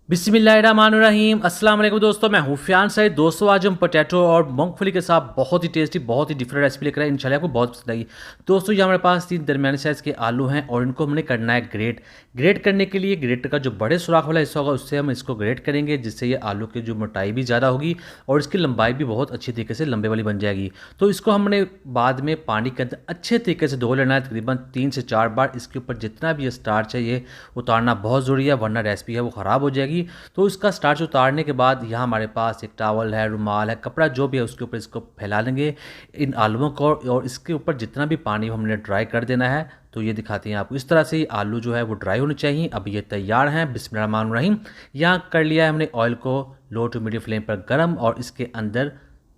बिस्मिल्लाहिर्रहमानिर्रहीम। अस्सलाम वालेकुम दोस्तों, मैं हुफियान सईद। दोस्तों आज हम पोटैटो और मूंगफली के साथ बहुत ही टेस्टी, बहुत ही डिफरेंट रेसिपी लेकर आए। इंशाल्लाह आपको बहुत पसंद आएगी। दोस्तों ये हमारे पास 3 दरमियाने साइज़ के आलू हैं और इनको हमने करना है ग्रेट। ग्रेट करने के लिए ग्रेटर का जो बड़े सुराख वाला हिस्सा होगा उससे हम इसको ग्रेट करेंगे, जिससे ये आलू की जो मोटाई भी ज़्यादा होगी और इसकी लंबाई भी बहुत अच्छी तरीके से लंबे वाली बन जाएगी। तो इसको हमने बाद में पानी के अंदर अच्छे तरीके से धो लेना है, तकरीबन 3 से 4 बार। इसके ऊपर जितना भी स्टार्च है ये उतारना बहुत ज़रूरी है, वरना रेसिपी है वो ख़राब हो जाएगी। तो इसका स्टार्च उतारने के बाद यहाँ हमारे पास एक टॉवल है, रुमाल है, कपड़ा जो भी है उसके ऊपर इसको फैला लेंगे इन आलूओं को, और इसके ऊपर जितना भी पानी हमने ड्राई कर देना है। तो ये दिखाते हैं आपको, इस तरह से आलू जो है वो ड्राई होने चाहिए। अब ये तैयार हैं। बिस्मिल्लाहिर्रहमानिर्रहीम। यहाँ कर लिया है हमने ऑयल को लो टू मीडियम फ्लेम पर गर्म, और इसके अंदर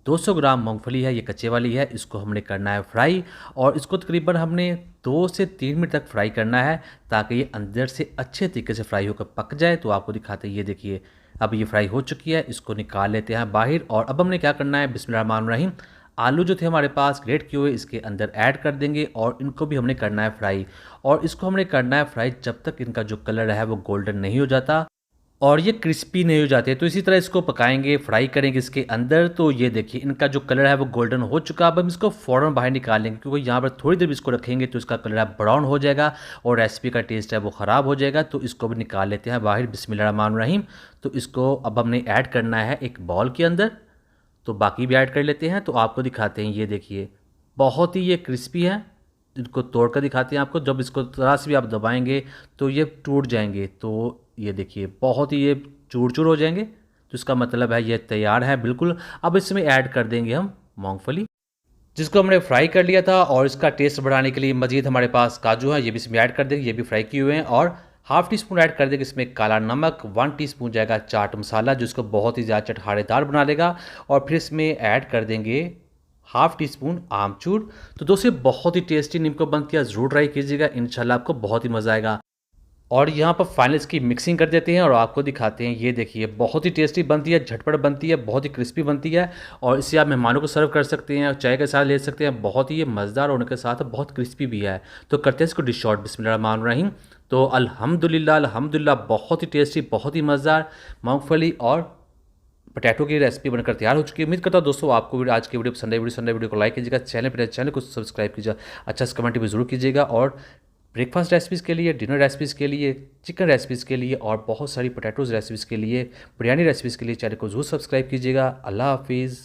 200 ग्राम मूंगफली है, ये कच्चे वाली है, इसको हमने करना है फ्राई। और इसको तकरीबन हमने 2 से 3 मिनट तक फ्राई करना है, ताकि ये अंदर से अच्छे तरीके से फ्राई होकर पक जाए। तो आपको दिखाते हैं, ये देखिए अब ये फ्राई हो चुकी है, इसको निकाल लेते हैं बाहर। और अब हमने क्या करना है, बिस्मिल्लाहिर्रहमानिर्रहीम, आलू जो थे हमारे पास ग्रेट किए हुए इसके अंदर ऐड कर देंगे और इनको भी हमने करना है फ्राई। और इसको हमने करना है फ्राई जब तक इनका जो कलर है वो गोल्डन नहीं हो जाता और ये क्रिस्पी नहीं हो जाते। तो इसी तरह इसको पकाएंगे, फ्राई करेंगे इसके अंदर। तो ये देखिए इनका जो कलर है वो गोल्डन हो चुका। अब हम इसको फ़ौरन बाहर निकाल लेंगे, क्योंकि यहाँ पर थोड़ी देर इसको रखेंगे तो इसका कलर है ब्राउन हो जाएगा और रेसिपी का टेस्ट है वो ख़राब हो जाएगा। तो इसको भी निकाल लेते हैं बाहर। बिस्मिल्लाहिर्रहमानिर्रहीम। तो इसको अब हमने ऐड करना है एक बाउल के अंदर। तो बाकी भी ऐड कर लेते हैं। तो आपको दिखाते हैं, ये देखिए बहुत ही ये क्रिस्पी है। इनको तोड़ कर दिखाते हैं आपको। जब इसको ज़रा से भी आप दबाएंगे तो ये टूट जाएंगे। तो ये देखिए बहुत ही ये चूर चूर हो जाएंगे। तो इसका मतलब है ये तैयार है बिल्कुल। अब इसमें ऐड कर देंगे हम मूंगफली, जिसको हमने फ्राई कर लिया था। और इसका टेस्ट बढ़ाने के लिए मज़ीद हमारे पास काजू है, ये भी इसमें ऐड कर देंगे, ये भी फ्राई किए हुए हैं। और हाफ़ टी स्पून ऐड कर देंगे इसमें काला नमक, 1 टीस्पून जाएगा चाट मसाला, जिसको बहुत ही ज़्यादा चटखारेदार बना देगा। और फिर इसमें ऐड कर देंगे हाफ़ टी स्पून आमचूर। तो दोस्तों बहुत ही टेस्टी नीमको बनती है, ज़रूर ट्राई कीजिएगा, इंशाल्लाह आपको बहुत ही मज़ा आएगा। और यहाँ पर फाइनल इसकी मिक्सिंग कर देते हैं और आपको दिखाते हैं, ये देखिए बहुत ही टेस्टी बनती है, झटपट बनती है, बहुत ही क्रिस्पी बनती है। और इससे आप मेहमानों को सर्व कर सकते हैं, चाय के साथ ले सकते हैं। बहुत ही ये मज़ेदार होने के साथ बहुत क्रिस्पी भी है। तो करते हैं इसको डिश आउट। बिस्मिल्लाहिर्रहमानिर्रहीम। तो अल्हम्दुलिल्लाह अल्हम्दुलिल्लाह बहुत ही टेस्टी, बहुत ही मज़ेदार मूंगफली और पोटैटो की रेसिपी बनकर तैयार हो चुकी है। उम्मीद करता हूँ दोस्तों आपको आज की वीडियो पसंद है। वीडियो को लाइक कीजिएगा, चैनल को सब्सक्राइब कीजिएगा, अच्छा सा कमेंट भी जरूर कीजिएगा। और ब्रेकफास्ट रेसिपीज़ के लिए, डिनर रेसिपीज़ के लिए, चिकन रेसिपीज़ के लिए और बहुत सारी पोटैटोज़ रेसिपीज़ के लिए, बिरयानी रेसिपीज़ के लिए चैनल को जरूर सब्सक्राइब कीजिएगा। अल्लाह हाफिज़।